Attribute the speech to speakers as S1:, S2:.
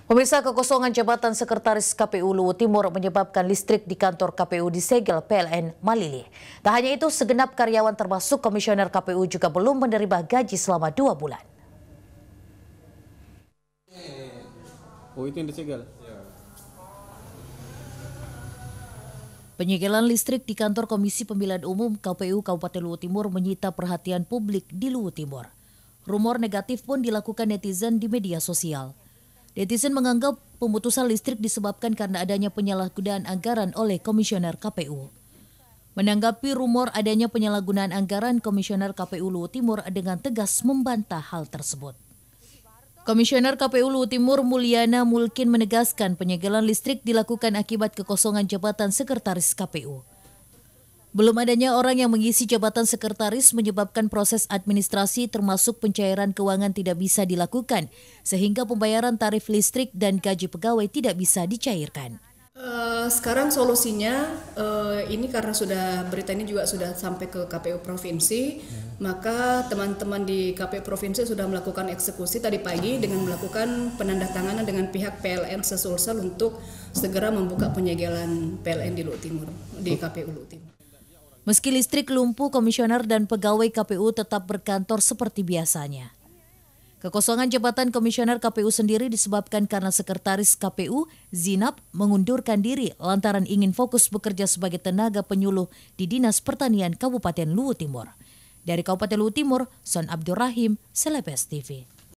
S1: Pemirsa, kekosongan jabatan Sekretaris KPU Luwu Timur menyebabkan listrik di kantor KPU disegel PLN Malili. Tak hanya itu, segenap karyawan termasuk komisioner KPU juga belum menerima gaji selama 2 bulan.
S2: Oh, itu yang disegel?
S1: Penyegelan listrik di kantor Komisi Pemilihan Umum KPU Kabupaten Luwu Timur menyita perhatian publik di Luwu Timur. Rumor negatif pun dilakukan netizen di media sosial. Netizen menganggap pemutusan listrik disebabkan karena adanya penyalahgunaan anggaran oleh komisioner KPU. Menanggapi rumor adanya penyalahgunaan anggaran, komisioner KPU Luwu Timur dengan tegas membantah hal tersebut. Komisioner KPU Luwu Timur Mulyana Mulkin menegaskan penyegelan listrik dilakukan akibat kekosongan jabatan sekretaris KPU. Belum adanya orang yang mengisi jabatan sekretaris menyebabkan proses administrasi termasuk pencairan keuangan tidak bisa dilakukan, sehingga pembayaran tarif listrik dan gaji pegawai tidak bisa dicairkan.
S3: Sekarang solusinya, ini karena berita ini juga sudah sampai ke KPU Provinsi, maka teman-teman di KPU Provinsi sudah melakukan eksekusi tadi pagi dengan melakukan penandatanganan dengan pihak PLN Sesulsel untuk segera membuka penyegelan PLN di Luwu Timur, di KPU Luwu Timur.
S1: Meski listrik lumpuh, komisioner dan pegawai KPU tetap berkantor seperti biasanya. Kekosongan jabatan komisioner KPU sendiri disebabkan karena sekretaris KPU, Zinab, mengundurkan diri lantaran ingin fokus bekerja sebagai tenaga penyuluh di Dinas Pertanian Kabupaten Luwu Timur. Dari Kabupaten Luwu Timur, Son Abdurrahim, Celebes TV.